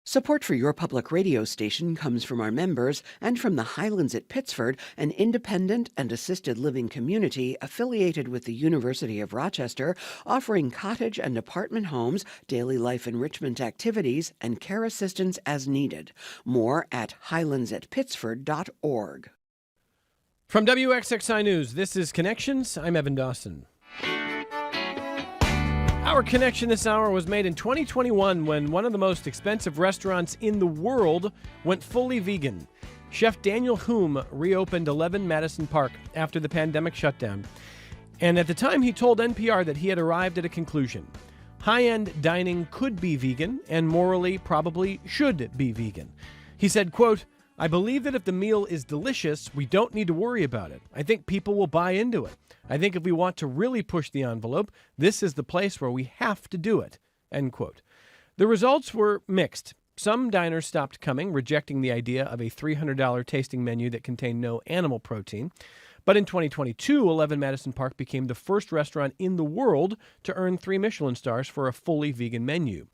Support for your public radio station comes from our members and from the Highlands at Pittsford, an independent and assisted living community affiliated with the University of Rochester, offering cottage and apartment homes, daily life enrichment activities, and care assistance as needed. More at highlandsatpittsford.org. From WXXI News, this is Connections. I'm Evan Dawson. Our connection this hour was made in 2021 when one of the most expensive restaurants in the world went fully vegan. Chef Daniel Humm reopened 11 Madison Park after the pandemic shutdown. And at the time, he told NPR that he had arrived at a conclusion. High-end dining could be vegan and morally probably should be vegan. He said, quote, "I believe that if the meal is delicious, we don't need to worry about it. I think people will buy into it. I think if we want to really push the envelope, this is the place where we have to do it." End quote. The results were mixed. Some diners stopped coming, rejecting the idea of a $300 tasting menu that contained no animal protein. But in 2022, 11 Madison Park became the first restaurant in the world to earn 3 Michelin stars for a fully vegan menu.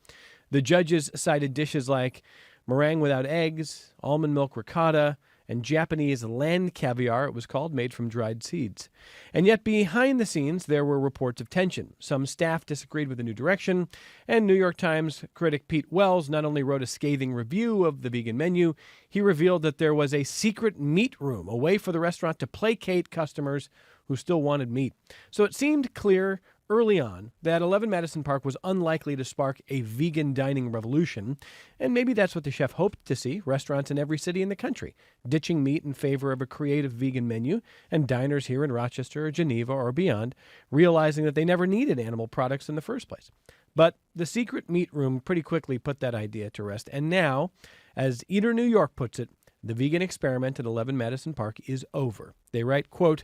The judges cited dishes like meringue without eggs, almond milk ricotta, and Japanese land caviar, it was called, made from dried seeds. And yet behind the scenes, there were reports of tension. Some staff disagreed with the new direction, and New York Times critic Pete Wells not only wrote a scathing review of the vegan menu, he revealed that there was a secret meat room, a way for the restaurant to placate customers who still wanted meat. So it seemed clear early on that 11 Madison Park was unlikely to spark a vegan dining revolution, and maybe that's what the chef hoped to see, restaurants in every city in the country, ditching meat in favor of a creative vegan menu, and diners here in Rochester or Geneva or beyond, realizing that they never needed animal products in the first place. But the secret meat room pretty quickly put that idea to rest, and now, as Eater New York puts it, the vegan experiment at 11 Madison Park is over. They write, quote,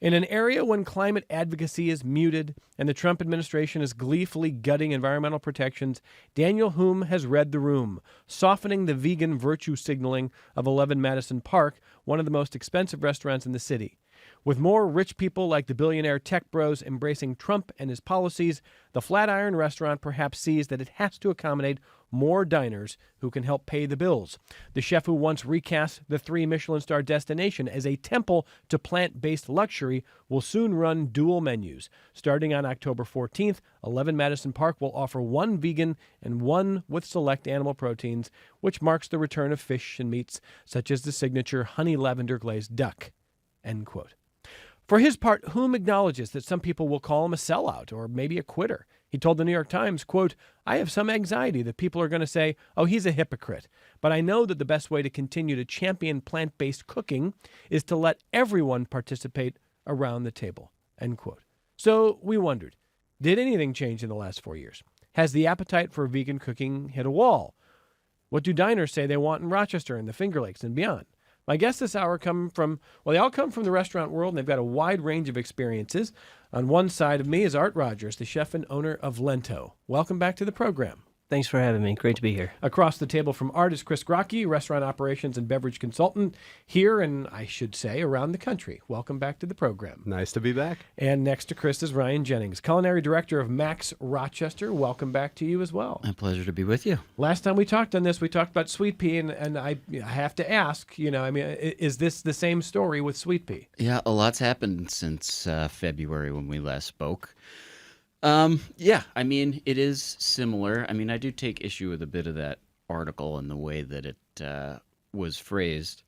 "In an area when climate advocacy is muted and the Trump administration is gleefully gutting environmental protections, Daniel Humm has read the room, softening the vegan virtue signaling of 11 Madison Park, one of the most expensive restaurants in the city. With more rich people like the billionaire tech bros embracing Trump and his policies, the Flatiron restaurant perhaps sees that it has to accommodate more diners who can help pay the bills. The chef who once recast the 3 Michelin star destination as a temple to plant-based luxury will soon run dual menus. Starting on October 14th, 11 Madison Park will offer 1 vegan and 1 with select animal proteins, which marks the return of fish and meats such as the signature honey lavender glazed duck." End quote. For his part, Humm acknowledges that some people will call him a sellout or maybe a quitter. He told the New York Times, quote, "I have some anxiety that people are going to say, oh, he's a hypocrite. But I know that the best way to continue to champion plant-based cooking is to let everyone participate around the table." End quote. So we wondered, did anything change in the last 4 years? Has the appetite for vegan cooking hit a wall? What do diners say they want in Rochester and the Finger Lakes and beyond? My guests this hour they all come from the restaurant world, and they've got a wide range of experiences. On one side of me is Art Rogers, the chef and owner of Lento. Welcome back to the program. Thanks for having me. Great to be here. Across the table from Art is Chris Grocke, restaurant operations and beverage consultant here and, I should say, around the country. Welcome back to the program. Nice to be back. And next to Chris is Ryan Jennings, culinary director of Max Rochester. Welcome back to you as well. A pleasure to be with you. Last time we talked on this, we talked about Sweet Pea, and I have to ask, is this the same story with Sweet Pea? Yeah, a lot's happened since February when we last spoke. It is similar. I do take issue with a bit of that article and the way that it was phrased.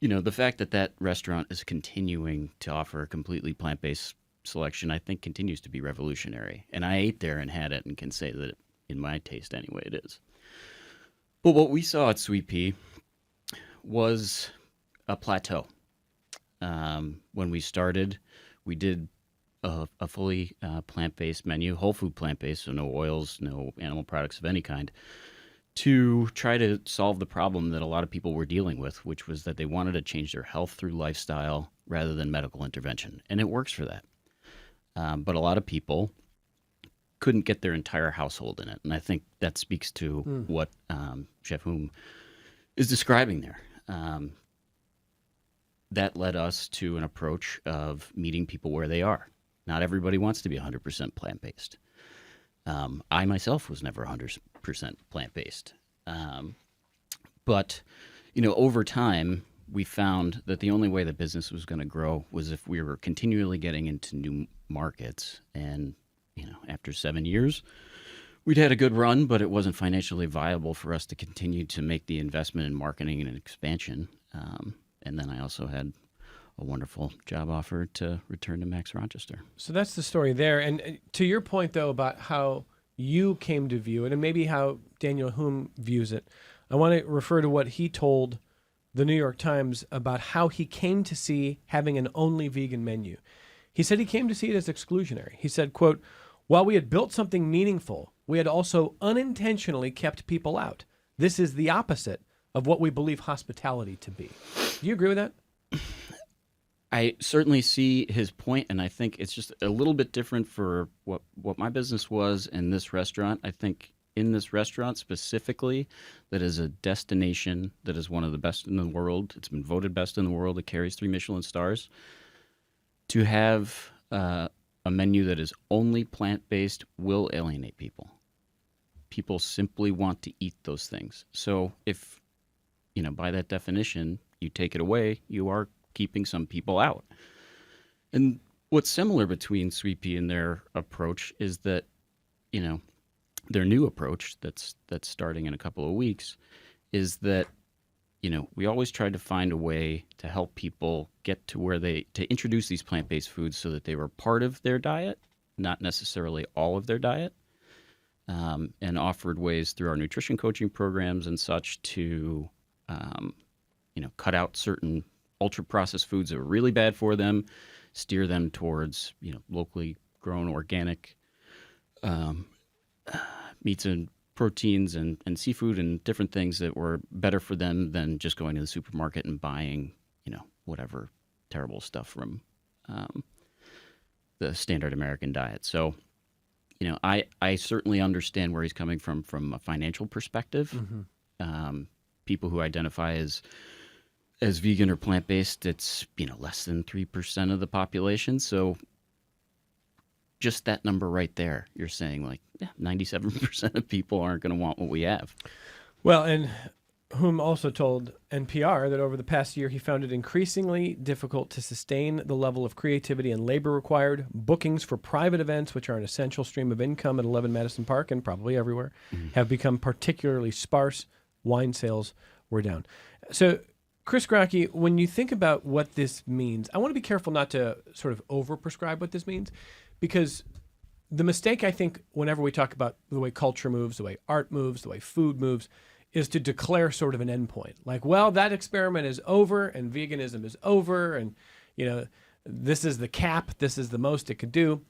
The fact that that restaurant is continuing to offer a completely plant-based selection, I think, continues to be revolutionary. And I ate there and had it and can say that, in my taste anyway, it is. But what we saw at Sweet Pea was a plateau. When we started, we did a fully plant-based menu, whole food plant-based, so no oils, no animal products of any kind, to try to solve the problem that a lot of people were dealing with, which was that they wanted to change their health through lifestyle rather than medical intervention. And it works for that. But a lot of people couldn't get their entire household in it. And I think that speaks to what Chef Humm is describing there. That led us to an approach of meeting people where they are. Not everybody wants to be 100% plant-based. I myself was never 100% plant-based. Um, but, over time, we found that the only way the business was going to grow was if we were continually getting into new markets. And, after 7 years, we'd had a good run, but it wasn't financially viable for us to continue to make the investment in marketing and expansion. And then I also had a wonderful job offer to return to Max Rochester. So that's the story there. And to your point, though, about how you came to view it and maybe how Daniel Humm views it, I want to refer to what he told the New York Times about how he came to see having an only vegan menu. He said he came to see it as exclusionary. He said, quote, "While we had built something meaningful, we had also unintentionally kept people out. This is the opposite of what we believe hospitality to be." Do you agree with that? I certainly see his point, and I think it's just a little bit different for what my business was in this restaurant. I think in this restaurant specifically, that is a destination that is one of the best in the world. It's been voted best in the world. It carries 3 Michelin stars. To have a menu that is only plant-based will alienate people. People simply want to eat those things. So if, by that definition, you take it away, you are keeping some people out. And what's similar between Sweet Pea and their approach is that, their new approach that's starting in a couple of weeks is that, we always tried to find a way to help people get to where to introduce these plant-based foods so that they were part of their diet, not necessarily all of their diet, and offered ways through our nutrition coaching programs and such to, cut out certain ultra-processed foods that are really bad for them, steer them towards, locally grown organic meats and proteins and seafood and different things that were better for them than just going to the supermarket and buying, whatever terrible stuff from the standard American diet. So, I certainly understand where he's coming from a financial perspective. Mm-hmm. People who identify as vegan or plant-based, it's, less than 3% of the population. So just that number right there, you're saying 97% of people aren't going to want what we have. Well, and Humm also told NPR that over the past year, he found it increasingly difficult to sustain the level of creativity and labor required. Bookings for private events, which are an essential stream of income at 11 Madison Park and probably everywhere, have become particularly sparse. Wine sales were down. So, Chris Gracke, when you think about what this means, I want to be careful not to sort of overprescribe what this means, because the mistake, I think, whenever we talk about the way culture moves, the way art moves, the way food moves, is to declare sort of an endpoint. Like, well, that experiment is over and veganism is over and, this is the cap, this is the most it could do.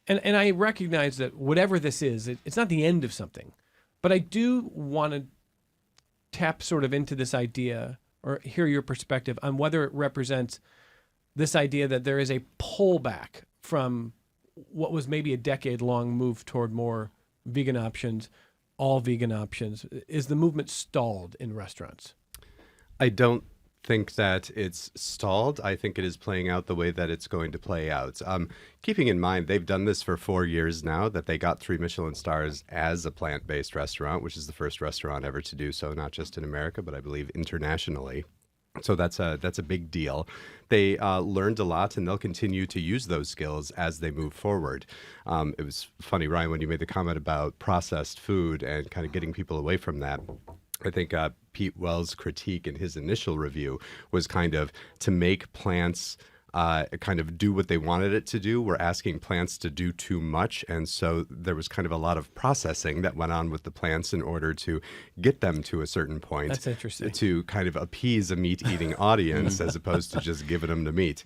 And I recognize that whatever this is, it's not the end of something. But I do want to tap sort of into this idea or hear your perspective on whether it represents this idea that there is a pullback from what was maybe a decade-long move toward more vegan options, all vegan options. Is the movement stalled in restaurants? I don't think that it's stalled. I think it is playing out the way that it's going to play out. Keeping in mind, they've done this for 4 years now, that they got 3 Michelin stars as a plant-based restaurant, which is the first restaurant ever to do so, not just in America, but I believe internationally. So that's a big deal. They learned a lot, and they'll continue to use those skills as they move forward. It was funny, Ryan, when you made the comment about processed food and kind of getting people away from that. I think Pete Wells' critique in his initial review was kind of to make plants kind of do what they wanted it to do. We're asking plants to do too much. And so there was kind of a lot of processing that went on with the plants in order to get them to a certain point. That's interesting. To kind of appease a meat-eating audience as opposed to just giving them the meat.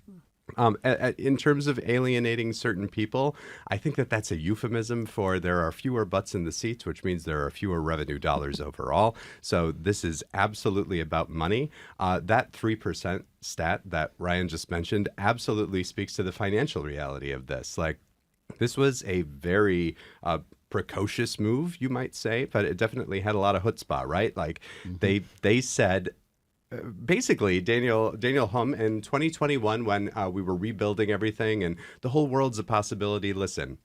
In terms of alienating certain people, I think that that's a euphemism for there are fewer butts in the seats, which means there are fewer revenue dollars overall. So this is absolutely about money. That 3% stat that Ryan just mentioned absolutely speaks to the financial reality of this. This was a very precocious move, you might say, but it definitely had a lot of chutzpah, right? They said, basically, Daniel Humm, in 2021, when we were rebuilding everything and the whole world's a possibility, listen,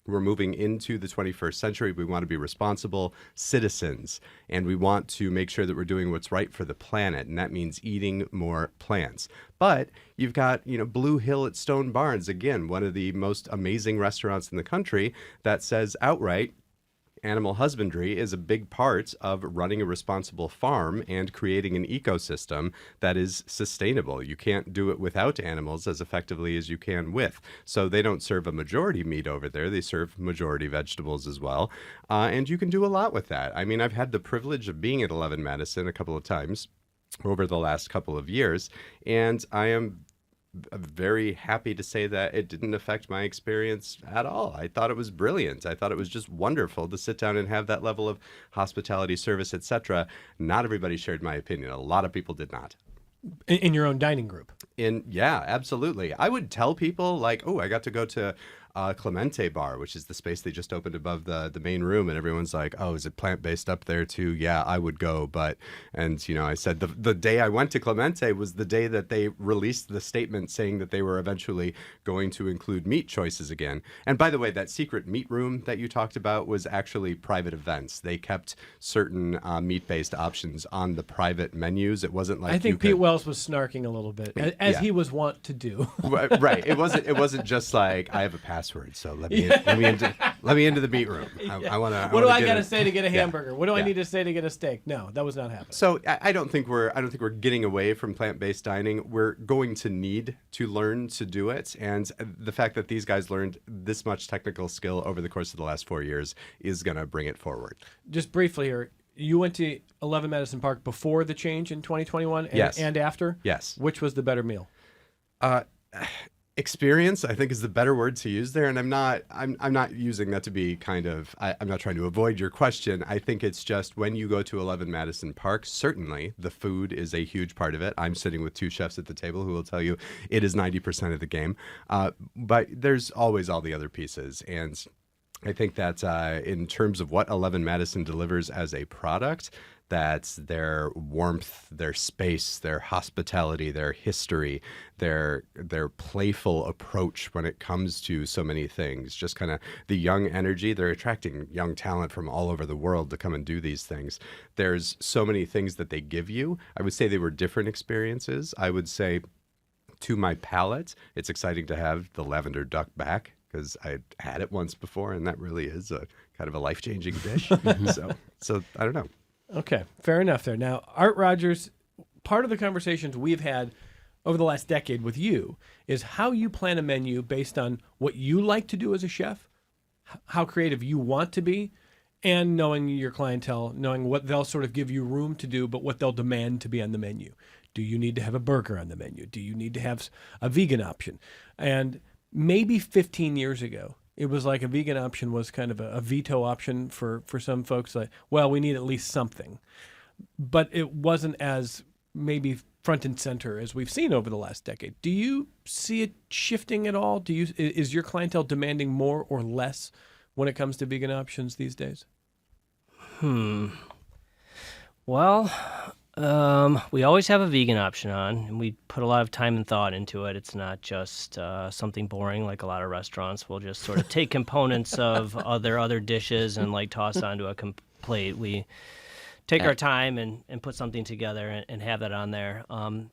We're moving into the 21st century. We want to be responsible citizens, and we want to make sure that we're doing what's right for the planet, and that means eating more plants. But you've got, Blue Hill at Stone Barns, again, one of the most amazing restaurants in the country that says outright, animal husbandry is a big part of running a responsible farm and creating an ecosystem that is sustainable. You can't do it without animals as effectively as you can with. So they don't serve a majority meat over there. They serve majority vegetables as well. And you can do a lot with that. I mean, I've had the privilege of being at 11 Madison a couple of times over the last couple of years, and I am very happy to say that it didn't affect my experience at all. I thought it was brilliant. I thought it was just wonderful to sit down and have that level of hospitality, service, etc. Not everybody shared my opinion. A lot of people did not. In your own dining group? Yeah, absolutely. I would tell people like, oh, I got to go to Clemente Bar, which is the space they just opened above the main room, and everyone's like, oh, is it plant-based up there too? Yeah, I would go. I said the day I went to Clemente was the day that they released the statement saying that they were eventually going to include meat choices again. And by the way, that secret meat room that you talked about was actually private events. They kept certain meat-based options on the private menus. It wasn't like I think Pete Wells was snarking a little bit, as he was wont to do. Right. It wasn't just like, I have a password, so let me into the meat room. I want to. What do I got to say to get a hamburger? What do I Yeah. need to say to get a steak? No, that was not happening. So I don't think we're getting away from plant-based dining. We're going to need to learn to do it, and the fact that these guys learned this much technical skill over the course of the last 4 years is going to bring it forward. Just briefly here, you went to 11 Madison Park before the change in 2021 Yes. and after? Yes. Which was the better meal? Experience, I think, is the better word to use there, and I'm not using that to be kind of. I'm not trying to avoid your question. I think it's just when you go to 11 Madison Park, certainly the food is a huge part of it. I'm sitting with two chefs at the table who will tell you it is 90% of the game, but there's always all the other pieces, and I think that in terms of what 11 Madison delivers as a product, that's their warmth, their space, their hospitality, their history, their playful approach when it comes to so many things. Just kind of the young energy. They're attracting young talent from all over the world to come and do these things. There's so many things that they give you. I would say they were different experiences. I would say, to my palate, it's exciting to have the lavender duck back, because I had it once before, and that really is a kind of a life-changing dish. So I don't know. Okay, fair enough there. Now, Art Rogers, part of the conversations we've had over the last decade with you is how you plan a menu based on what you like to do as a chef, how creative you want to be, and knowing your clientele, knowing what they'll sort of give you room to do, but what they'll demand to be on the menu. Do you need to have a burger on the menu? Do you need to have a vegan option? And maybe 15 years ago, it was like a vegan option was kind of a veto option for some folks. Like, well, we need at least something. But it wasn't as maybe front and center as we've seen over the last decade. Do you see it shifting at all? Is your clientele demanding more or less when it comes to vegan options these days? Well, we always have a vegan option on, and we put a lot of time and thought into it. It's not just something boring like a lot of restaurants. We'll just sort of take components of other dishes and like toss onto a plate. We take our time and put something together and have that on there.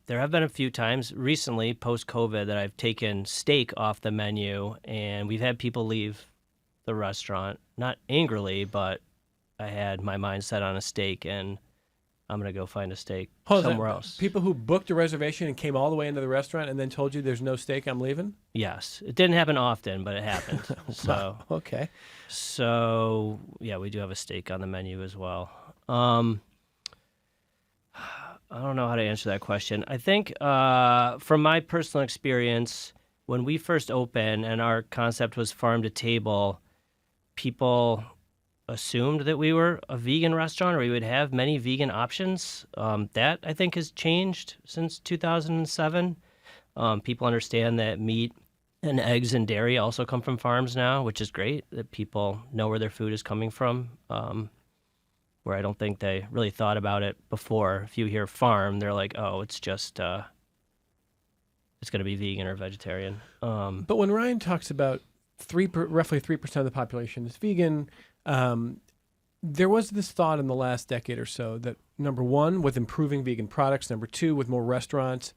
There have been a few times recently, post-COVID, that I've taken steak off the menu, and we've had people leave the restaurant, not angrily, but I had my mind set on a steak, and I'm going to go find a steak somewhere else. People who booked a reservation and came all the way into the restaurant and then told you there's no steak, I'm leaving? Yes. It didn't happen often, but it happened. Okay. So, yeah, we do have a steak on the menu as well. I don't know how to answer that question. I think from my personal experience, when we first opened and our concept was farm to table, people assumed that we were a vegan restaurant or we would have many vegan options. That, I think, has changed since 2007. People understand that meat and eggs and dairy also come from farms now, which is great, that people know where their food is coming from, where I don't think they really thought about it before. If you hear farm, they're like, oh, it's just, it's going to be vegan or vegetarian. But when Ryan talks about roughly 3% of the population is vegan. There was this thought in the last decade or so that, number one, with improving vegan products, number two, with more restaurants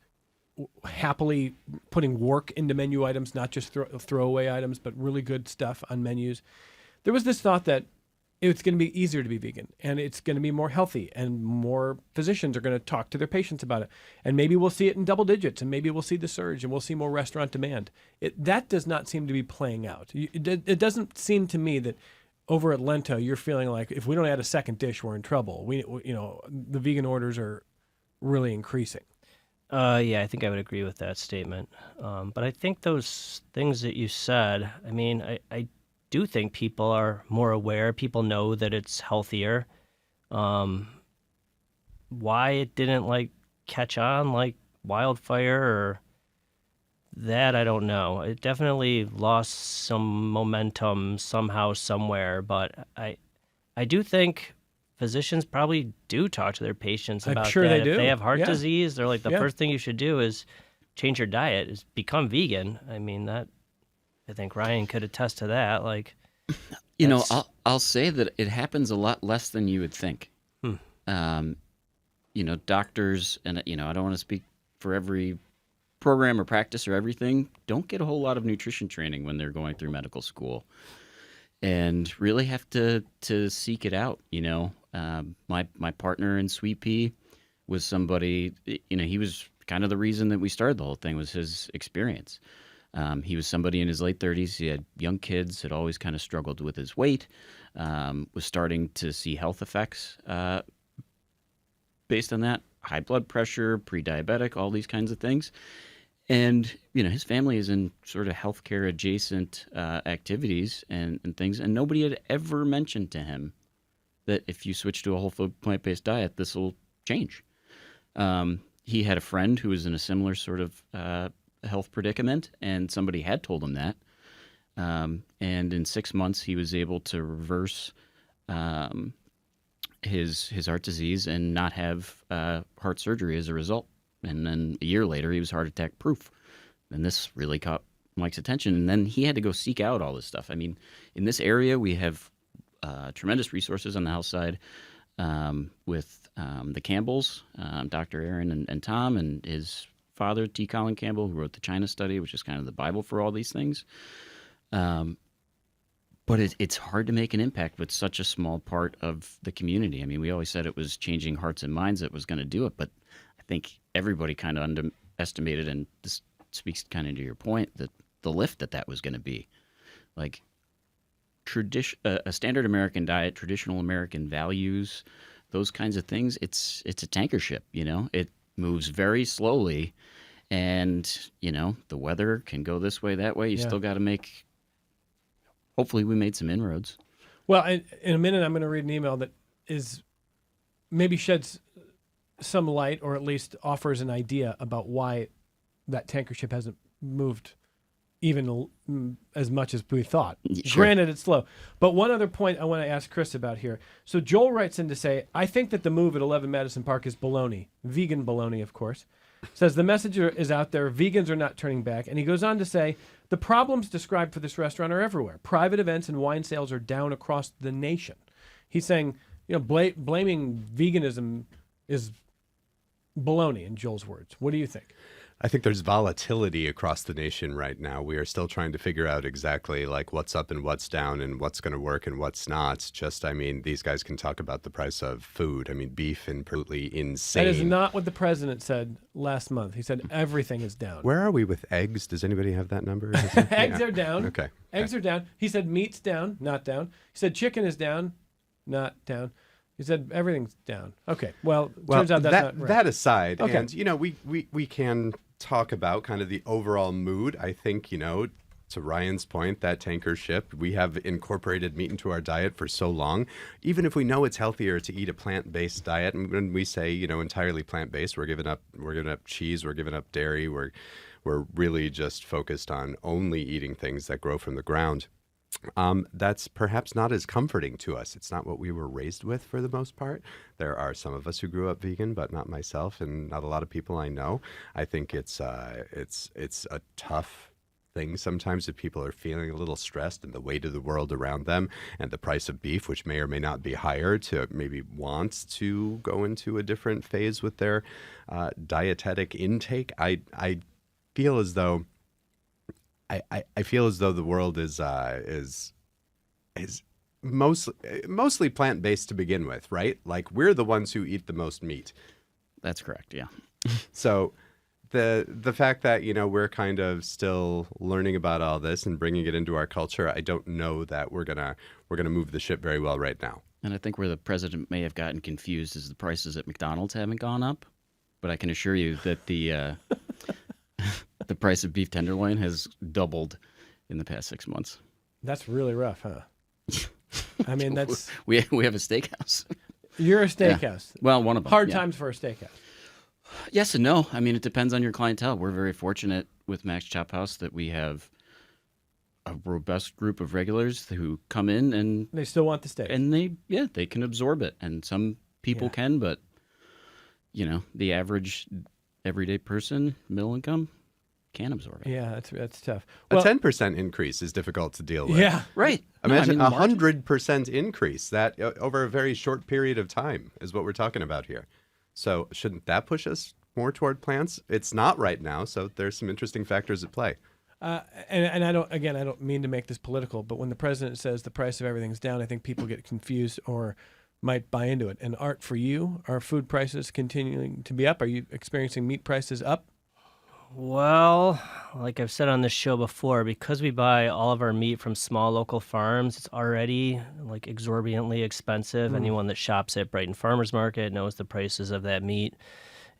happily putting work into menu items, not just throwaway items, but really good stuff on menus. There was this thought that it's going to be easier to be vegan and it's going to be more healthy and more physicians are going to talk to their patients about it. And maybe we'll see it in double digits and maybe we'll see the surge and we'll see more restaurant demand. That does not seem to be playing out. It doesn't seem to me that over at Lento, you're feeling like if we don't add a second dish, we're in trouble. The vegan orders are really increasing. Yeah, I think I would agree with that statement. But I think those things that you said, I mean, I do think people are more aware. People know that it's healthier. Why it didn't catch on like wildfire or that, I don't know. It definitely lost some momentum somehow, somewhere. But I do think physicians probably do talk to their patients about I'm sure that. they do. If they have heart Yeah. disease, they're like, the Yeah. first thing you should do is change your diet, is become vegan. I mean, that, I think Ryan could attest to that. I'll say that it happens a lot less than you would think. Doctors, and, I don't want to speak for every program or practice or everything, don't get a whole lot of nutrition training when they're going through medical school and really have to seek it out. My partner in Sweet Pea was somebody, he was kind of the reason that we started the whole thing, was his experience. He was somebody in his late 30s. He had young kids, had always kind of struggled with his weight, was starting to see health effects based on that, high blood pressure, pre-diabetic, all these kinds of things. And, his family is in sort of healthcare adjacent activities and things. And nobody had ever mentioned to him that if you switch to a whole food plant-based diet, this will change. He had a friend who was in a similar sort of health predicament, and somebody had told him that. And in 6 months, he was able to reverse his heart disease and not have heart surgery as a result. And then a year later, he was heart attack proof. And this really caught Mike's attention. And then he had to go seek out all this stuff. I mean, in this area, we have tremendous resources on the health side with the Campbells, Dr. Aaron and Tom, and his father, T. Colin Campbell, who wrote the China Study, which is kind of the Bible for all these things. But it's hard to make an impact with such a small part of the community. I mean, we always said it was changing hearts and minds that was going to do it, but I think everybody kind of underestimated, and this speaks kind of to your point, that the lift that was going to be. Like a standard American diet, traditional American values, those kinds of things, it's a tanker ship, It moves very slowly, and, the weather can go this way, that way. You still got to make... Hopefully we made some inroads. Well, in a minute, I'm going to read an email that is maybe sheds some light, or at least offers an idea about why that tanker ship hasn't moved even as much as we thought. Sure. Granted, it's slow. But one other point I want to ask Chris about here. So Joel writes in to say, I think that the move at 11 Madison Park is baloney. Vegan baloney, of course. Says the message is out there. Vegans are not turning back. And he goes on to say, the problems described for this restaurant are everywhere. Private events and wine sales are down across the nation. He's saying, blaming veganism is baloney, in Joel's words. What do you think? I think there's volatility across the nation right now. We are still trying to figure out exactly what's up and what's down and what's going to work and what's not. These guys can talk about the price of food. Beef and absolutely insane. That is not what the president said last month. He said everything is down. Where are we with eggs? Does anybody have that number? Eggs are down. Okay. Eggs are down. He said meat's down, not down. He said chicken is down, not down. He said everything's down. Okay. Well, turns out that's not right. That aside, Okay. and we can talk about kind of the overall mood. I think, to Ryan's point, that tanker ship, we have incorporated meat into our diet for so long. Even if we know it's healthier to eat a plant-based diet, and when we say, entirely plant-based, we're giving up cheese, we're giving up dairy, we're really just focused on only eating things that grow from the ground. That's perhaps not as comforting to us. It's not what we were raised with for the most part. There are some of us who grew up vegan, but not myself and not a lot of people I know. I think it's a tough thing sometimes if people are feeling a little stressed and the weight of the world around them and the price of beef, which may or may not be higher, to maybe want to go into a different phase with their dietetic intake. I feel as though I feel as though the world is mostly plant-based to begin with, right? Like, we're the ones who eat the most meat. That's correct. Yeah. So the fact that, we're kind of still learning about all this and bringing it into our culture, I don't know that we're gonna move the ship very well right now. And I think where the president may have gotten confused is the prices at McDonald's haven't gone up, but I can assure you that the the price of beef tenderloin has doubled in the past 6 months. That's really rough, huh? I mean, that's We have a steakhouse. you're a steakhouse. Well, one of them. Hard yeah. times for a steakhouse. Yes and no. I mean, it depends on your clientele. We're very fortunate with Max Chop House that we have a robust group of regulars who come in and They still want the steak. they can absorb it. And some people Yeah. can, but the average everyday person, middle income, can't absorb it. Yeah, that's tough. A Well, 10% increase is difficult to deal with. yeah, Right. Imagine the margin- 100% increase that over a very short period of time is what we're talking about here. So shouldn't that push us more toward plants? It's not right now, so there's some interesting factors at play. and I don't mean to make this political, but when the president says the price of everything's down, I think people get confused or might buy into it. And Art, for you, are food prices continuing to be up? Are you experiencing meat prices up? Well, like I've said on this show before, because we buy all of our meat from small local farms, it's already like exorbitantly expensive. Anyone that shops at Brighton Farmers Market knows the prices of that meat,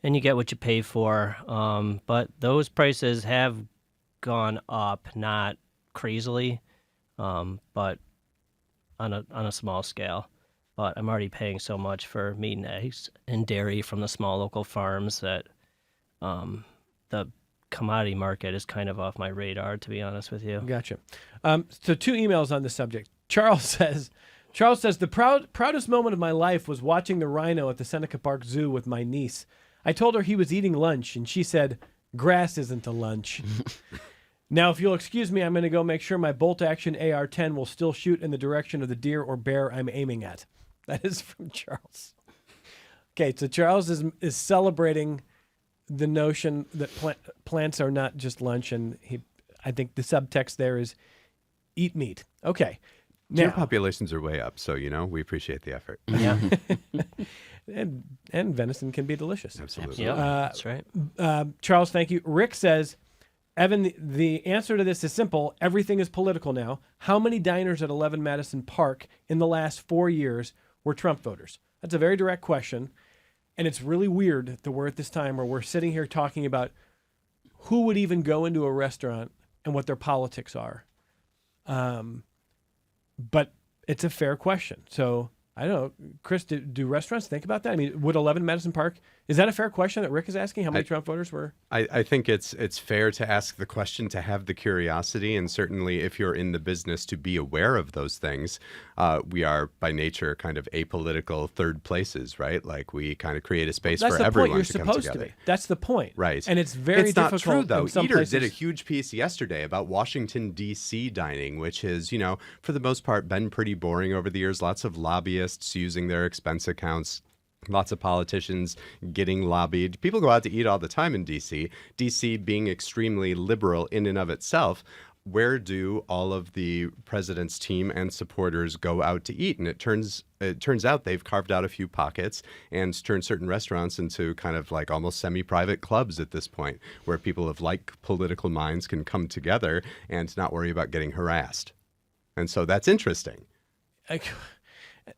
and you get what you pay for. But those prices have gone up, not crazily, but on a small scale. But I'm already paying so much for meat and eggs and dairy from the small local farms that the commodity market is kind of off my radar, to be honest with you. Gotcha. So 2 emails on this subject. Charles says the proudest moment of my life was watching the rhino at the Seneca Park Zoo with my niece. I told her he was eating lunch, and she said, "Grass isn't a lunch." Now, if you'll excuse me, I'm going to go make sure my bolt-action AR-10 will still shoot in the direction of the deer or bear I'm aiming at. That is from Charles. Okay, so Charles is celebrating the notion that plants are not just lunch, and I think the subtext there is eat meat. Okay. Deer Now, populations are way up, so we appreciate the effort. Yeah, and venison can be delicious. Absolutely. yeah, that's right. Charles, thank you. Rick says, Evan, the answer to this is simple. Everything is political now. How many diners at 11 Madison Park in the last 4 years were Trump voters? That's a very direct question. And it's really weird that we're at this time where we're sitting here talking about who would even go into a restaurant and what their politics are. But it's a fair question. So I don't know, Chris, do restaurants think about that? I mean, would 11 Madison Park, is that a fair question that Rick is asking? How many Trump voters were? I think it's fair to ask the question, to have the curiosity, and certainly if you're in the business, to be aware of those things. We are by nature kind of apolitical third places, right? Like, we kind of create a space That's for the point. everyone You're to come supposed to together. be. That's the point. Right. And it's very it's not difficult true, though. in some Eater places. did a huge piece yesterday about Washington, D.C. dining, which is, for the most part, been pretty boring over the years. Lots of lobbyists using their expense accounts. Lots of politicians getting lobbied. People go out to eat all the time in D.C. D.C. being extremely liberal in and of itself. Where do all of the president's team and supporters go out to eat? And it turns out they've carved out a few pockets and turned certain restaurants into kind of like almost semi-private clubs at this point, where people of like political minds can come together and not worry about getting harassed. And so that's interesting.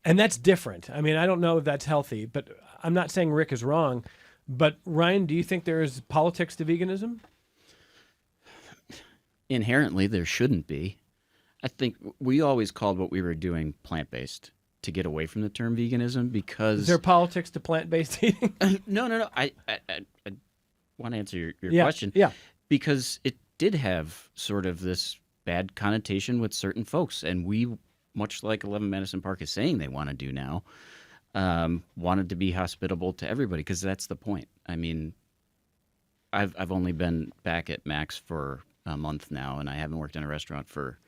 And that's different. I mean, I don't know if that's healthy, but I'm not saying Rick is wrong. But Ryan, do you think there is politics to veganism? Inherently, there shouldn't be. I think we always called what we were doing plant-based to get away from the term veganism because... Is there politics to plant-based eating? No. I want to answer your Yeah, question. yeah. Because it did have sort of this bad connotation with certain folks. And we, much like 11 Madison Park is saying they want to do now, wanted to be hospitable to everybody, because that's the point. I mean, I've only been back at Max for a month now, and I haven't worked in a restaurant for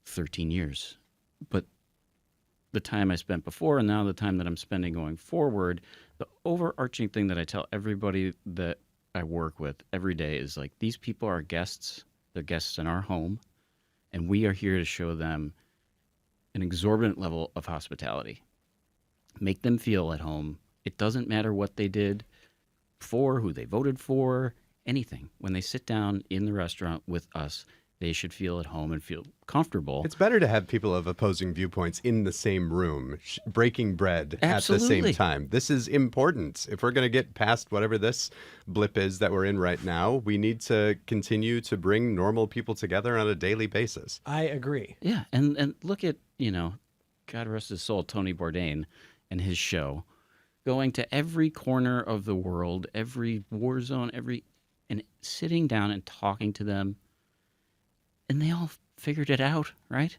13 years. But the time I spent before and now the time that I'm spending going forward, the overarching thing that I tell everybody that I work with every day is like, these people are guests. They're guests in our home, and we are here to show them an exorbitant level of hospitality. Make them feel at home. It doesn't matter what they did before, who they voted for, anything. When they sit down in the restaurant with us, they should feel at home and feel comfortable. It's better to have people of opposing viewpoints in the same room, breaking bread at the Absolutely. same time. This is important. If we're going to get past whatever this blip is that we're in right now, we need to continue to bring normal people together on a daily basis. I agree. Yeah, and look at, God rest his soul, Tony Bourdain and his show, going to every corner of the world, every war zone, and sitting down and talking to them, and they all figured it out, right?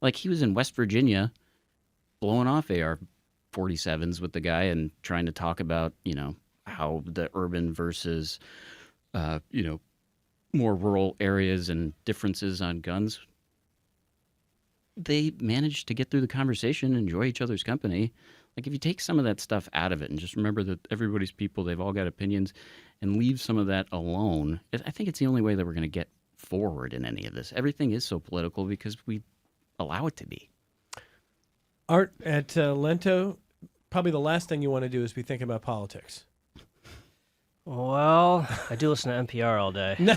Like, he was in West Virginia blowing off AR-47s with the guy and trying to talk about, how the urban versus, more rural areas and differences on guns. They managed to get through the conversation and enjoy each other's company. Like, if you take some of that stuff out of it and just remember that everybody's people, they've all got opinions, and leave some of that alone, I think it's the only way that we're going to get forward in any of this. Everything is so political because we allow it to be. Art, at Lento, probably the last thing you want to do is be thinking about politics. Well, I do listen to NPR all day. No.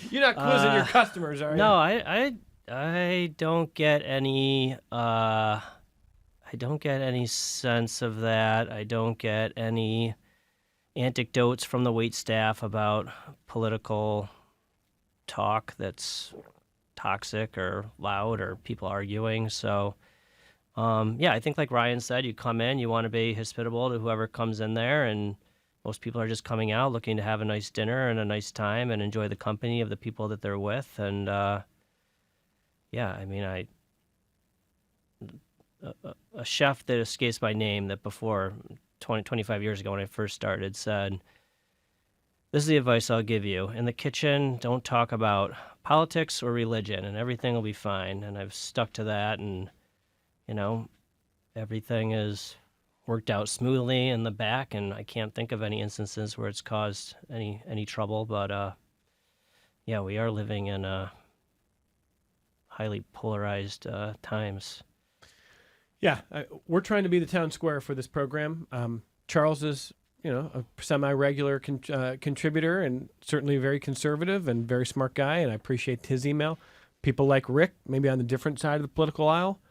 You're not quizzing your customers, are you? No, I don't get any. I don't get any sense of that. I don't get any anecdotes from the wait staff about political talk that's toxic or loud or people arguing. So, I think like Ryan said, you come in, you want to be hospitable to whoever comes in there, and most people are just coming out looking to have a nice dinner and a nice time and enjoy the company of the people that they're with. And a chef that escapes my name that before 25 years ago when I first started said, "This is the advice I'll give you. In the kitchen, don't talk about politics or religion, and everything will be fine." And I've stuck to that, and, everything is worked out smoothly in the back, and I can't think of any instances where it's caused any trouble. But, we are living in highly polarized times. Yeah, we're trying to be the town square for this program. Charles is, a semi-regular contributor and certainly very conservative and very smart guy, and I appreciate his email. People like Rick, maybe on the different side of the political aisle.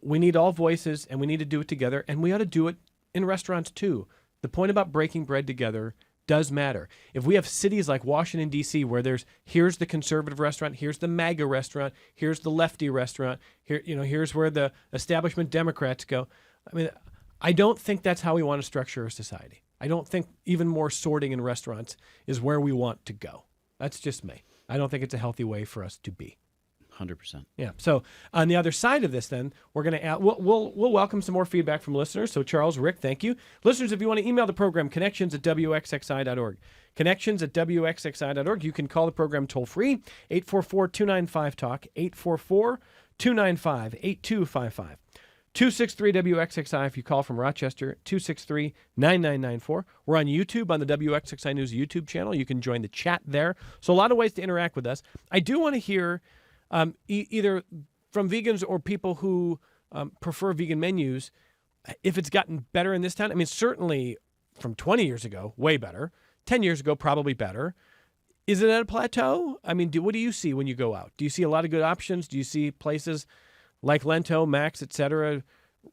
We need all voices, and we need to do it together, and we ought to do it in restaurants too. The point about breaking bread together does matter. If we have cities like Washington, D.C., where here's the conservative restaurant, here's the MAGA restaurant, here's the lefty restaurant, here's where the establishment Democrats go. I mean, I don't think that's how we want to structure a society. I don't think even more sorting in restaurants is where we want to go. That's just me. I don't think it's a healthy way for us to be. 100%. Yeah. So on the other side of this, then we're going to we'll welcome some more feedback from listeners. So Charles, Rick, thank you, listeners. If you want to email the program, connections@wxxi.org. Connections@wxxi.org. You can call the program toll free 844-295-TALK 844-295-8255. 263-WXXI if you call from Rochester, 263-9994. We're on YouTube on the WXXI News YouTube channel. You can join the chat there. So a lot of ways to interact with us. I do want to hear either from vegans or people who prefer vegan menus, if it's gotten better in this town. I mean, certainly from 20 years ago, way better. 10 years ago, probably better. Is it at a plateau? I mean, what do you see when you go out? Do you see a lot of good options? Do you see places like Lento, Max, et cetera,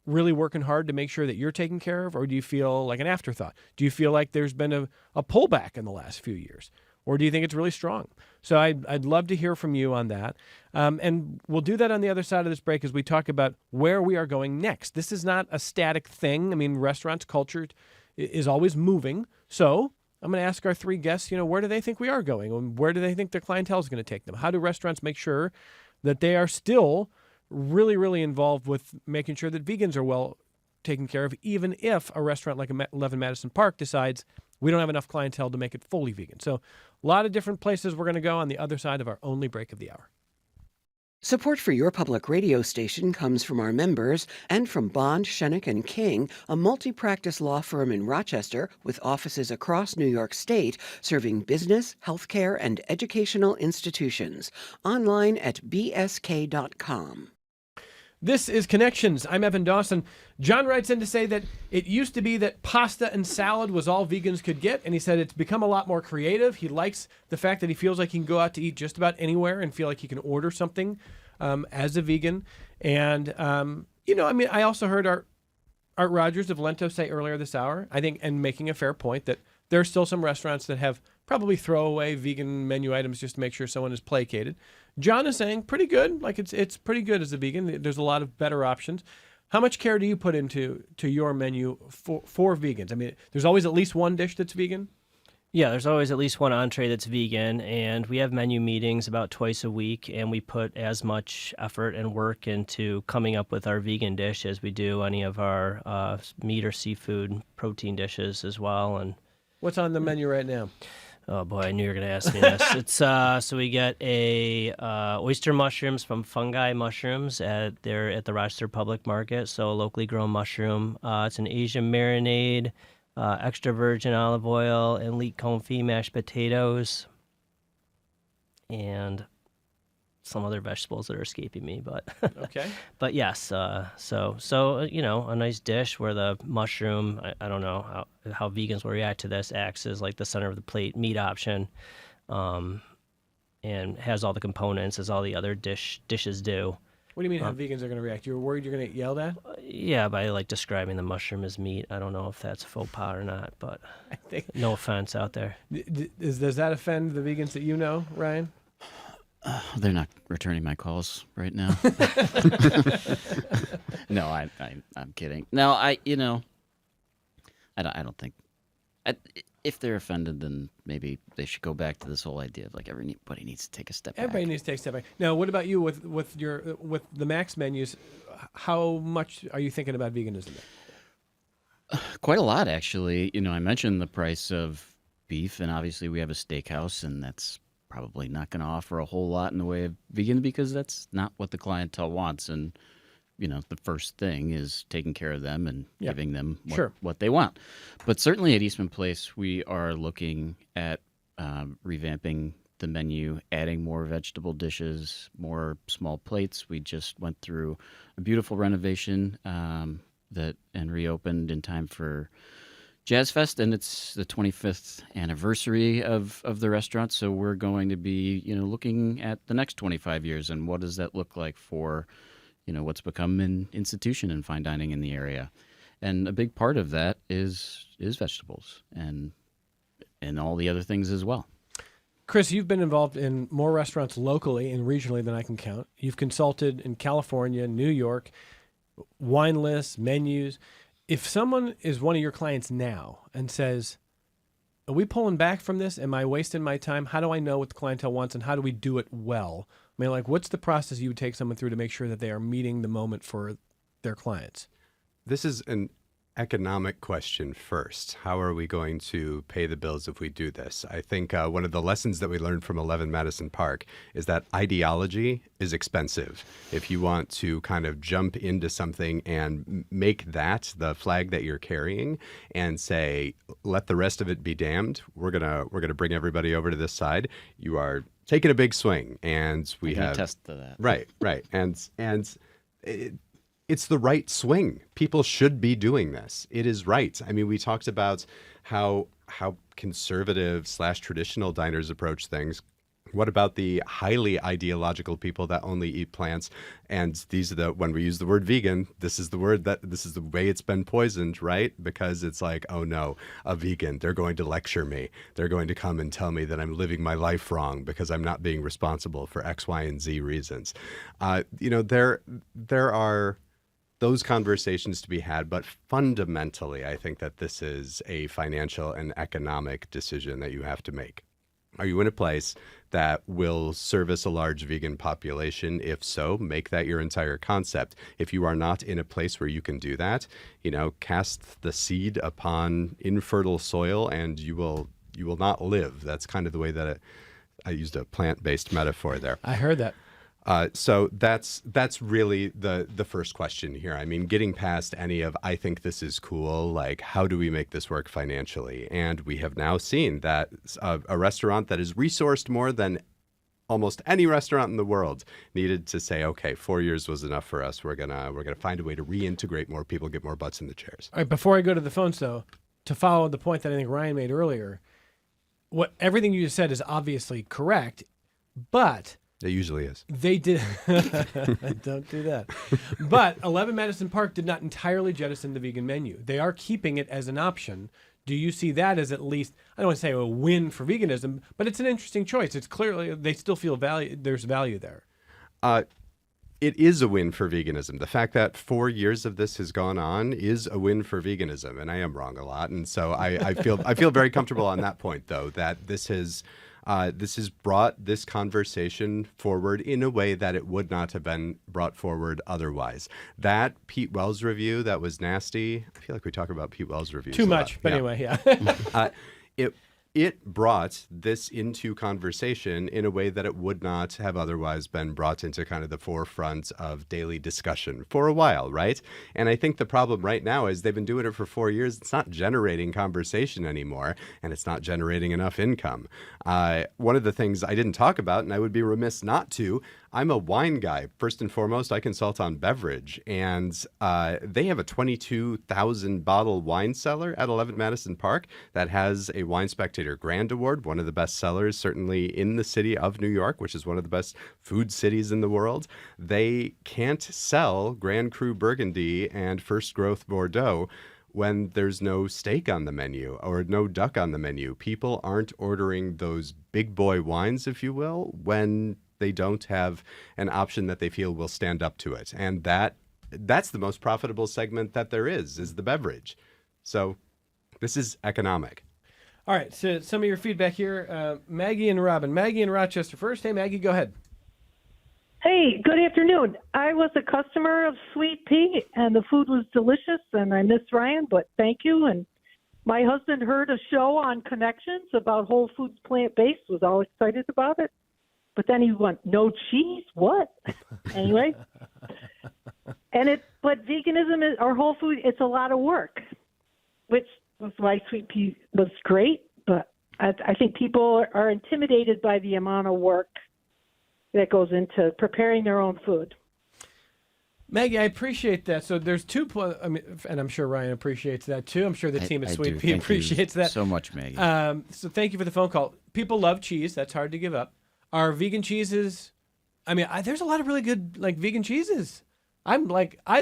really working hard to make sure that you're taken care of? Or do you feel like an afterthought? Do you feel like there's been a pullback in the last few years? Or do you think it's really strong? So I'd love to hear from you on that. And we'll do that on the other side of this break as we talk about where we are going next. This is not a static thing. I mean, restaurants culture is always moving. So I'm going to ask our three guests, where do they think we are going? And where do they think their clientele is going to take them? How do restaurants make sure that they are still really, really involved with making sure that vegans are well taken care of, even if a restaurant like 11 Madison Park decides we don't have enough clientele to make it fully vegan. So a lot of different places we're going to go on the other side of our only break of the hour. Support for your public radio station comes from our members and from Bond, Schoeneck and King, a multi-practice law firm in Rochester with offices across New York State, serving business, healthcare, and educational institutions. Online at bsk.com. This is Connections. I'm Evan Dawson. John writes in to say that it used to be that pasta and salad was all vegans could get, and he said it's become a lot more creative. He likes the fact that he feels like he can go out to eat just about anywhere and feel like he can order something as a vegan. And, I also heard Art Rogers of Lento say earlier this hour, I think, and making a fair point, that there are still some restaurants that have probably throwaway vegan menu items just to make sure someone is placated. John is saying pretty good, like it's pretty good as a vegan. There's a lot of better options. How much care do you put into your menu for vegans? I mean, there's always at least one dish that's vegan? Yeah, there's always at least one entree that's vegan, and we have menu meetings about twice a week, and we put as much effort and work into coming up with our vegan dish as we do any of our meat or seafood protein dishes as well. And what's on the menu right now? Oh boy, I knew you were going to ask me this. It's so we get a oyster mushrooms from Fungi Mushrooms at the Rochester Public Market. So a locally grown mushroom. It's an Asian marinade, extra virgin olive oil, and leek confit mashed potatoes, and some other vegetables that are escaping me, but okay. But yes, so a nice dish where the mushroom, I don't know how vegans will react to this, acts as like the center of the plate meat option, and has all the components as all the other dishes do. What do you mean how vegans are going to react? You're worried you're going to get yelled at? Yeah, by like describing the mushroom as meat. I don't know if that's faux pas or not, but I think no offense out there. Does that offend the vegans that you know, Ryan? They're not returning my calls right now. No, I'm kidding. No, I don't think. If they're offended, then maybe they should go back to this whole idea of like everybody needs to take a step back. Everybody needs to take a step back. Now, what about you with the Max menus? How much are you thinking about veganism? Quite a lot, actually. I mentioned the price of beef, and obviously we have a steakhouse, and that's probably not going to offer a whole lot in the way of vegan because that's not what the clientele wants. And, the first thing is taking care of them and giving them what they want. But certainly at Eastman Place, we are looking at revamping the menu, adding more vegetable dishes, more small plates. We just went through a beautiful renovation and reopened in time for Jazz Fest, and it's the 25th anniversary of the restaurant. So we're going to be, looking at the next 25 years and what does that look like for, what's become an institution in fine dining in the area. And a big part of that is vegetables and all the other things as well. Chris, you've been involved in more restaurants locally and regionally than I can count. You've consulted in California, New York, wine lists, menus. If someone is one of your clients now and says, are we pulling back from this? Am I wasting my time? How do I know what the clientele wants and how do we do it well? I mean, what's the process you would take someone through to make sure that they are meeting the moment for their clients? This is an economic question first. How are we going to pay the bills if we do this? I think one of the lessons that we learned from 11 Madison Park is that ideology is expensive. If you want to kind of jump into something and make that the flag that you're carrying and say, let the rest of it be damned, we're gonna bring everybody over to this side. You are taking a big swing, and we have attest to that. Right, and it's the right swing. People should be doing this. It is right. I mean, we talked about how conservative / traditional diners approach things. What about the highly ideological people that only eat plants? And when we use the word vegan, this is the way it's been poisoned, right? Because it's like, oh no, a vegan, they're going to lecture me. They're going to come and tell me that I'm living my life wrong because I'm not being responsible for X, Y, and Z reasons. There are those conversations to be had, but fundamentally, I think that this is a financial and economic decision that you have to make. Are you in a place that will service a large vegan population? If so, make that your entire concept. If you are not in a place where you can do that, cast the seed upon infertile soil and you will not live. That's kind of the way that I used a plant-based metaphor there. I heard that. So that's really the first question here. I mean, getting past any of, I think this is cool, like, how do we make this work financially? And we have now seen that a restaurant that is resourced more than almost any restaurant in the world needed to say, okay, 4 years was enough for us. We're gonna find a way to reintegrate more people, get more butts in the chairs. All right, before I go to the phones, though, to follow the point that I think Ryan made earlier, everything you just said is obviously correct, but It usually is. they did. Don't do that. But 11 Madison Park did not entirely jettison the vegan menu. They are keeping it as an option. Do you see that as at least, I don't want to say a win for veganism, but it's an interesting choice. It's clearly, they still feel there's value there. It is a win for veganism. The fact that 4 years of this has gone on is a win for veganism, and I am wrong a lot. And so I feel very comfortable on that point, though, that this has brought this conversation forward in a way that it would not have been brought forward otherwise. That Pete Wells review that was nasty. I feel like we talk about Pete Wells reviews Too a lot. much, but Yeah. anyway, yeah. It brought this into conversation in a way that it would not have otherwise been brought into kind of the forefront of daily discussion for a while, right? And I think the problem right now is they've been doing it for 4 years. It's not generating conversation anymore, and it's not generating enough income. One of the things I didn't talk about, and I would be remiss not to, I'm a wine guy. First and foremost, I consult on beverage, and they have a 22,000 bottle wine cellar at 11 Madison Park that has a Wine Spectator Grand Award, one of the best cellars certainly in the city of New York, which is one of the best food cities in the world. They can't sell Grand Cru Burgundy and First Growth Bordeaux when there's no steak on the menu or no duck on the menu. People aren't ordering those big boy wines, if you will, when they don't have an option that they feel will stand up to it. And that's the most profitable segment that there is the beverage. So this is economic. All right, so some of your feedback here. Maggie and Robin. Maggie in Rochester first. Hey, Maggie, go ahead. Hey, good afternoon. I was a customer of Sweet Pea, and the food was delicious, and I miss Ryan, but thank you. And my husband heard a show on Connections about Whole Foods plant-based, was all excited about it. But then he went, no cheese? What? Anyway. But veganism is, or whole food, it's a lot of work, which was why Sweet Pea was great. But I think people are intimidated by the amount of work that goes into preparing their own food. Maggie, I appreciate that. So there's and I'm sure Ryan appreciates that too. I'm sure the team at Sweet Pea appreciates that so much, Maggie. So thank you for the phone call. People love cheese. That's hard to give up. Are vegan cheeses? I mean, there's a lot of really good vegan cheeses. I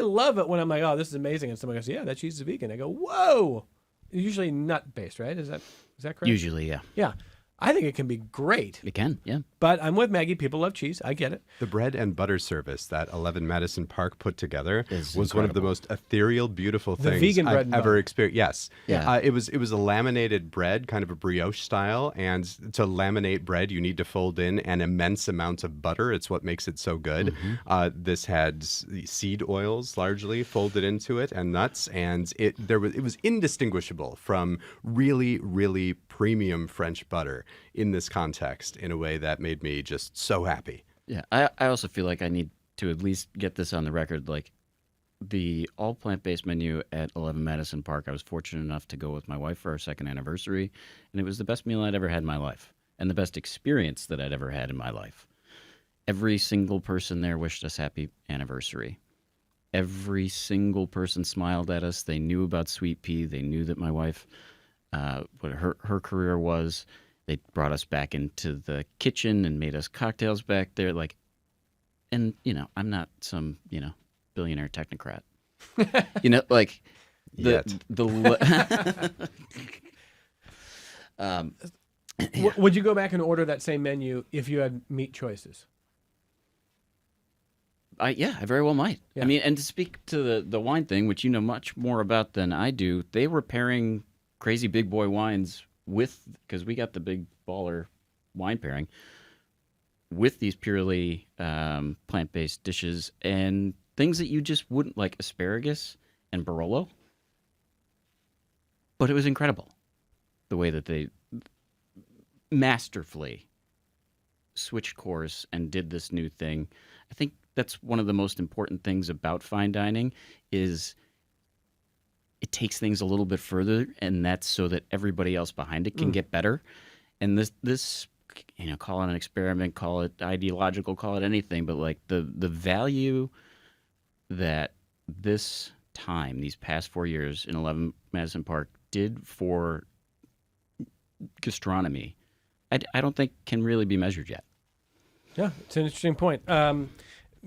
love it when I'm like, oh, this is amazing, and somebody goes, yeah, that cheese is vegan. I go, whoa. Usually nut based, right? Is that correct? Usually, yeah. Yeah. I think it can be great. It can, yeah. But I'm with Maggie. People love cheese. I get it. The bread and butter service that 11 Madison Park put together was one of the most ethereal, beautiful The things vegan bread I've and ever butter. experienced. Yes. Yeah. It was a laminated bread, kind of a brioche style. And to laminate bread, you need to fold in an immense amount of butter. It's what makes it so good. This had seed oils largely folded into it and nuts. And it was indistinguishable from really, really premium French butter in this context in a way that made me just so happy. Yeah, I also feel like I need to at least get this on the record. Like the all plant-based menu at 11 Madison Park, I was fortunate enough to go with my wife for our second anniversary, and it was the best meal I'd ever had in my life and the best experience that I'd ever had in my life. Every single person there wished us happy anniversary. Every single person smiled at us. They knew about Sweet Pea. They knew that my wife, what her career was. They brought us back into the kitchen and made us cocktails back there. And, I'm not some, billionaire technocrat. Would you go back and order that same menu if you had meat choices? I very well might. Yeah. I mean, and to speak to the wine thing, which you know much more about than I do, they were pairing crazy big boy wines because we got the big baller wine pairing with these purely plant-based dishes and things that you just wouldn't like, asparagus and Barolo. But it was incredible the way that they masterfully switched course and did this new thing. I think that's one of the most important things about fine dining is it takes things a little bit further, and that's so that everybody else behind it can get better. And this, call it an experiment, call it ideological, call it anything, but like the value that this time, these past 4 years in 11 Madison Park did for gastronomy, I don't think can really be measured yet. Yeah, it's an interesting point.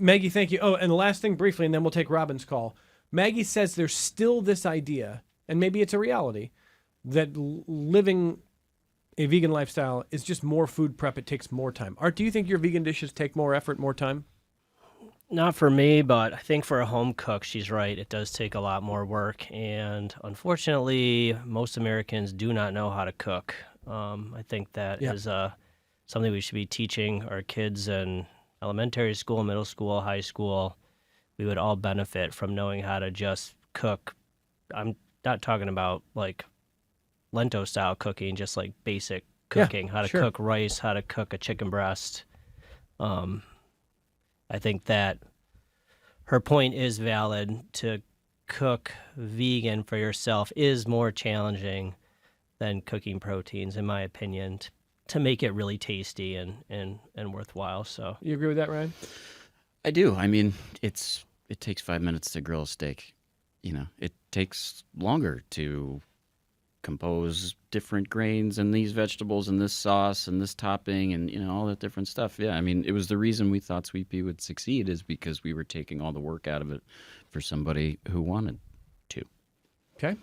Maggie, thank you. Oh, and the last thing briefly, and then we'll take Robin's call. Maggie says there's still this idea, and maybe it's a reality, that living a vegan lifestyle is just more food prep. It takes more time. Art, do you think your vegan dishes take more effort, more time? Not for me, but I think for a home cook, she's right. It does take a lot more work, and unfortunately, most Americans do not know how to cook. I think that is something we should be teaching our kids in elementary school, middle school, high school. We would all benefit from knowing how to just cook. I'm not talking about like Lento style cooking, just like basic cooking, how to cook rice, how to cook a chicken breast. I think that her point is valid. To cook vegan for yourself is more challenging than cooking proteins, in my opinion, to make it really tasty and worthwhile. So You agree with that, Ryan? I do. I mean, it takes 5 minutes to grill a steak. It takes longer to compose different grains and these vegetables and this sauce and this topping and all that different stuff. Yeah, I mean, it was the reason we thought Sweet Pea would succeed is because we were taking all the work out of it for somebody who wanted to. Okay.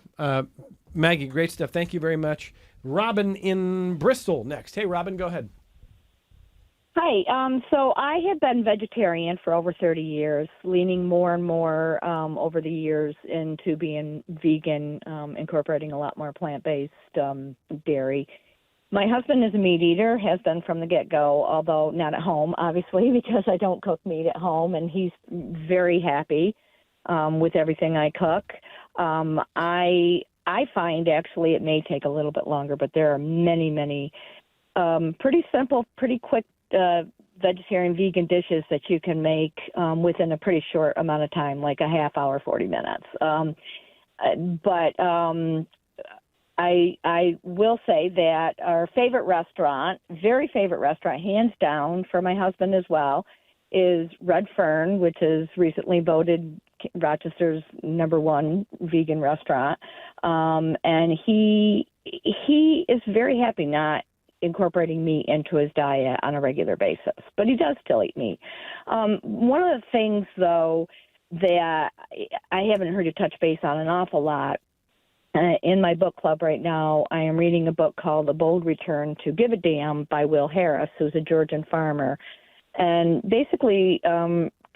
Maggie, great stuff. Thank you very much. Robin in Bristol next. Hey, Robin, go ahead. Hi. So I have been vegetarian for over 30 years, leaning more and more over the years into being vegan, incorporating a lot more plant-based dairy. My husband is a meat eater, has been from the get-go, although not at home, obviously, because I don't cook meat at home, and he's very happy with everything I cook. I find actually it may take a little bit longer, but there are many, many pretty simple, pretty quick vegetarian vegan dishes that you can make within a pretty short amount of time, like a half hour, 40 minutes. But I will say that our favorite restaurant, very favorite restaurant, hands down for my husband as well, is Red Fern, which is recently voted Rochester's #1 vegan restaurant. And he is very happy not incorporating meat into his diet on a regular basis, but he does still eat meat. One of the things, though, that I haven't heard you touch base on an awful lot, in my book club right now, I am reading a book called The Bold Return to Give a Damn by Will Harris, who's a Georgian farmer. And basically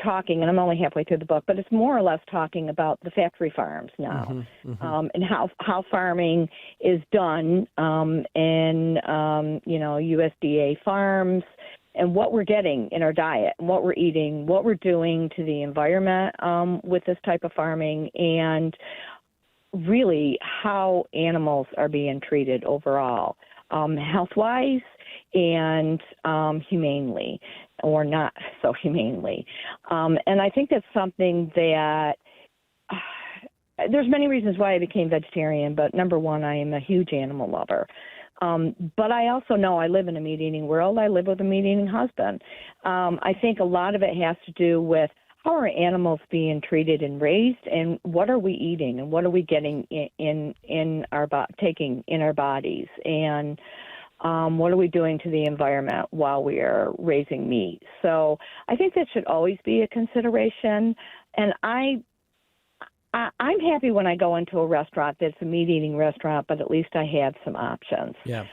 talking, and I'm only halfway through the book, but it's more or less talking about the factory farms now, and how farming is done in USDA farms, and what we're getting in our diet, and what we're eating, what we're doing to the environment with this type of farming, and really how animals are being treated overall, health-wise and humanely, or not so humanely. And I think that's something that there's many reasons why I became vegetarian, but number one, I am a huge animal lover. But I also know I live in a meat-eating world. I live with a meat-eating husband. I think a lot of it has to do with how are animals being treated and raised, and what are we eating, and what are we getting in our taking in our bodies, and what are we doing to the environment while we are raising meat? So I think that should always be a consideration. And I'm happy when I go into a restaurant that's a meat-eating restaurant, but at least I have some options. Yeah.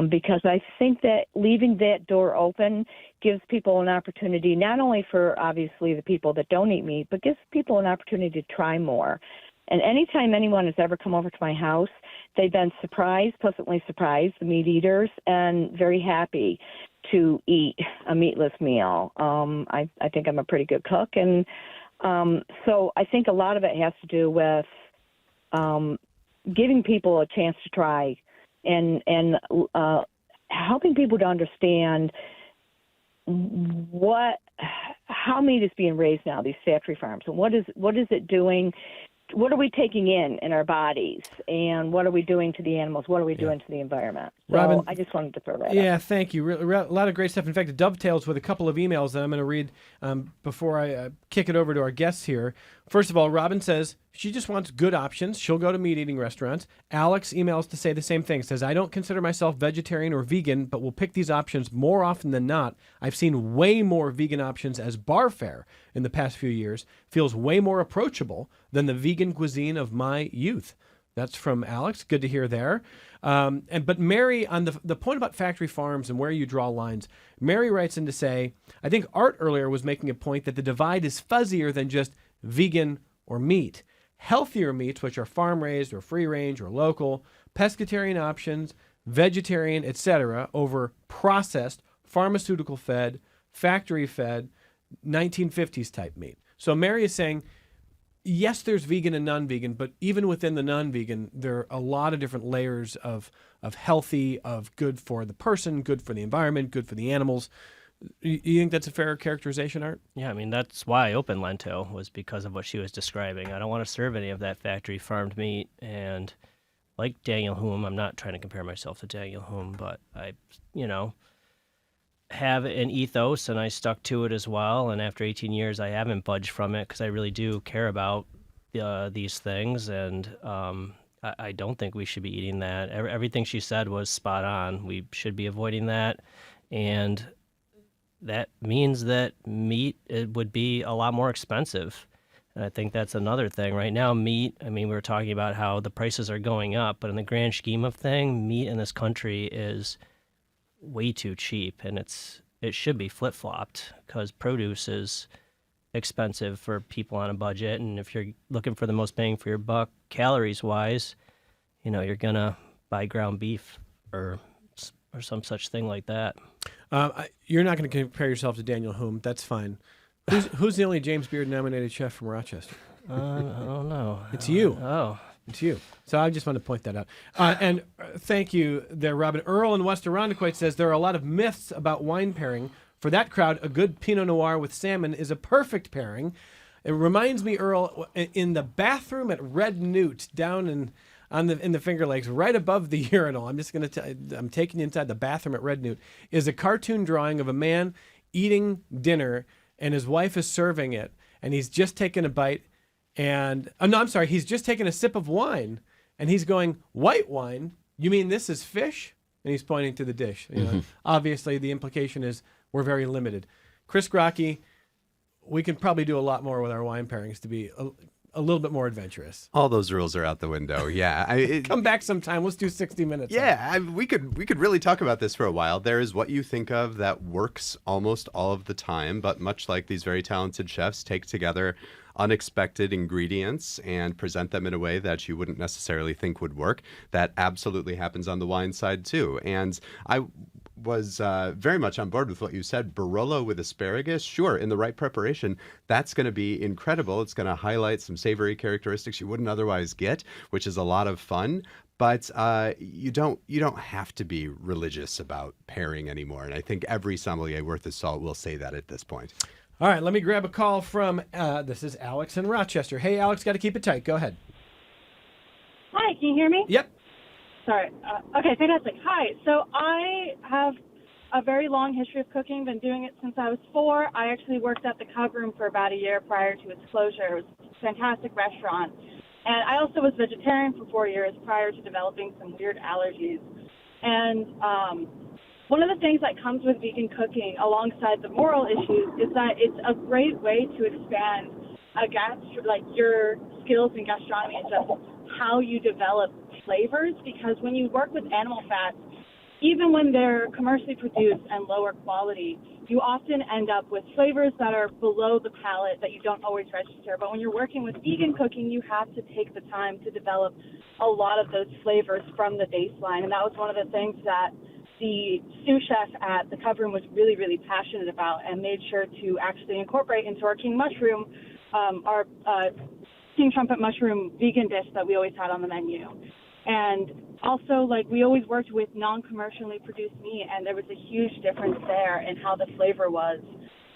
Because I think that leaving that door open gives people an opportunity, not only for obviously the people that don't eat meat, but gives people an opportunity to try more. And anytime anyone has ever come over to my house, they've been surprised, pleasantly surprised, the meat eaters, and very happy to eat a meatless meal. I think I'm a pretty good cook, and so I think a lot of it has to do with giving people a chance to try and helping people to understand how meat is being raised now, these factory farms, and what is it doing? What are we taking in our bodies, and what are we doing to the animals? What are we doing to the environment? So Robin, I just wanted to throw that Yeah, out. thank you. A lot of great stuff. In fact, it dovetails with a couple of emails that I'm going to read before I kick it over to our guests here. First of all, Robin says she just wants good options. She'll go to meat-eating restaurants. Alex emails to say the same thing. Says, I don't consider myself vegetarian or vegan, but will pick these options more often than not. I've seen way more vegan options as bar fare in the past few years. Feels way more approachable than the vegan cuisine of my youth. That's from Alex. Good to hear there. But Mary, on the point about factory farms and where you draw lines, Mary writes in to say, I think Art earlier was making a point that the divide is fuzzier than just vegan or meat. Healthier meats, which are farm-raised or free-range or local, pescatarian options, vegetarian, etc., over processed, pharmaceutical-fed, factory-fed, 1950s type meat. So Mary is saying, yes, there's vegan and non-vegan, but even within the non-vegan, there are a lot of different layers of healthy, of good for the person, good for the environment, good for the animals. You think that's a fair characterization, Art? Yeah, I mean, that's why I opened Lento, was because of what she was describing. I don't want to serve any of that factory farmed meat. And like Daniel Humm, I'm not trying to compare myself to Daniel Humm, but I, have an ethos, and I stuck to it as well. And after 18 years, I haven't budged from it because I really do care about these things. And I don't think we should be eating that. Everything she said was spot on. We should be avoiding that. And that means that meat, it would be a lot more expensive. And I think that's another thing. Right now, meat, I mean, we were talking about how the prices are going up, but in the grand scheme of things, meat in this country is way too cheap, and it should be flip-flopped because produce is expensive for people on a budget, and if you're looking for the most bang for your buck calories-wise, you're going to buy ground beef or some such thing like that. You're not going to compare yourself to Daniel Humm. That's fine. Who's the only James Beard nominated chef from Rochester? I don't know. It's you. Oh. It's you. So I just want to point that out. And thank you there, Robin. Earl in West Irondequoit says there are a lot of myths about wine pairing. For that crowd, a good Pinot Noir with salmon is a perfect pairing. It reminds me, Earl, in the bathroom at Red Newt down in the Finger Lakes, right above the urinal. I'm taking you inside the bathroom at Red Newt. Is a cartoon drawing of a man eating dinner, and his wife is serving it, and he's just taken a bite. And he's just taking a sip of wine, and he's going, white wine? You mean this is fish? And he's pointing to the dish. Obviously, the implication is we're very limited. Chris Grocky, we can probably do a lot more with our wine pairings to be a little bit more adventurous. All those rules are out the window. Yeah, come back sometime. Let's do 60 minutes. Yeah, we could really talk about this for a while. There is what you think of that works almost all of the time, but much like these very talented chefs take together unexpected ingredients and present them in a way that you wouldn't necessarily think would work. That absolutely happens on the wine side too. And I was very much on board with what you said. Barolo with asparagus, sure, in the right preparation, that's going to be incredible. It's going to highlight some savory characteristics you wouldn't otherwise get, which is a lot of fun. But you don't have to be religious about pairing anymore. And I think every sommelier worth his salt will say that at this point. All right, let me grab a call from, this is Alex in Rochester. Hey, Alex, got to keep it tight. Go ahead. Hi, can you hear me? Yep. Sorry. Okay, fantastic. Hi. So I have a very long history of cooking, been doing it since I was 4. I actually worked at the Cub Room for about a year prior to its closure. It was a fantastic restaurant. And I also was vegetarian for 4 years prior to developing some weird allergies. And one of the things that comes with vegan cooking alongside the moral issues is that it's a great way to expand your skills in gastronomy and just how you develop flavors, because when you work with animal fats, even when they're commercially produced and lower quality, you often end up with flavors that are below the palate that you don't always register. But when you're working with vegan cooking, you have to take the time to develop a lot of those flavors from the baseline. And that was one of the things that the sous chef at the Cub Room was really, really passionate about, and made sure to actually incorporate into our king mushroom, our king trumpet mushroom vegan dish that we always had on the menu. And also, like, we always worked with non-commercially produced meat, and there was a huge difference there in how the flavor was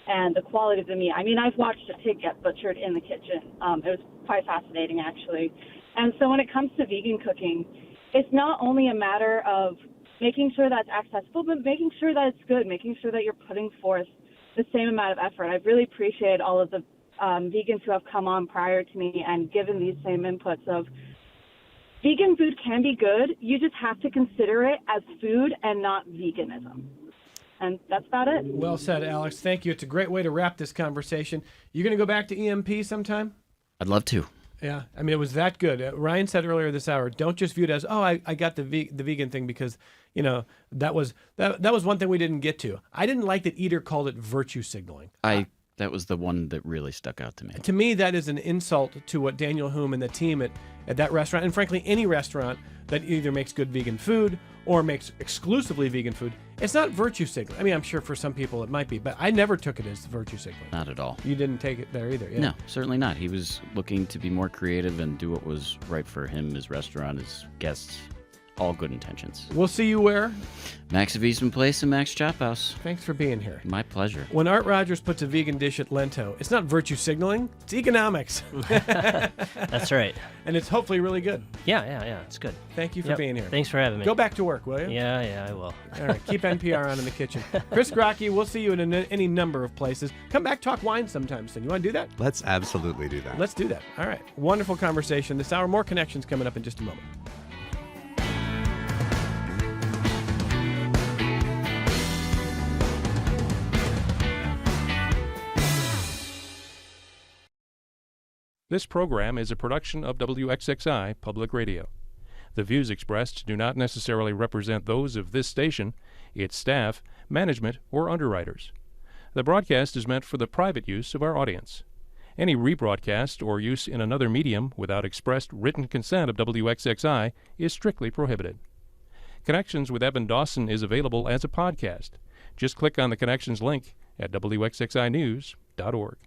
and the quality of the meat. I mean, I've watched a pig get butchered in the kitchen. It was quite fascinating, actually. And so when it comes to vegan cooking, it's not only a matter of making sure that's accessible, but making sure that it's good, making sure that you're putting forth the same amount of effort. I've really appreciated all of the vegans who have come on prior to me and given these same inputs of vegan food can be good. You just have to consider it as food and not veganism. And that's about it. Well said, Alex. Thank you. It's a great way to wrap this conversation. You going to go back to EMP sometime? I'd love to. Yeah, I mean, it was that good. Ryan said earlier this hour, don't just view it as, oh, I got the vegan thing because, you know, that was one thing we didn't get to. I didn't like that Eater called it virtue signaling. That was the one that really stuck out to me. To me, that is an insult to what Daniel Hume and the team at that restaurant, and frankly, any restaurant that either makes good vegan food or makes exclusively vegan food. It's not virtue signaling. I mean, I'm sure for some people it might be, but I never took it as virtue signaling. Not at all. You didn't take it there either, yeah? No, certainly not. He was looking to be more creative and do what was right for him, his restaurant, his guests. All good intentions. We'll see you where? Max of Eastman Place and Max Chop House. Thanks for being here. My pleasure. When Art Rogers puts a vegan dish at Lento, it's not virtue signaling, it's economics. That's right. And it's hopefully really good. Yeah. It's good. Thank you for being here. Thanks for having me. Go back to work, will you? Yeah, I will. All right. Keep NPR on in the kitchen. Chris Grocke, we'll see you in any number of places. Come back, talk wine sometime soon. You want to do that? Let's absolutely do that. Let's do that. All right. Wonderful conversation this hour. More connections coming up in just a moment. This program is a production of WXXI Public Radio. The views expressed do not necessarily represent those of this station, its staff, management, or underwriters. The broadcast is meant for the private use of our audience. Any rebroadcast or use in another medium without expressed written consent of WXXI is strictly prohibited. Connections with Evan Dawson is available as a podcast. Just click on the Connections link at WXXInews.org.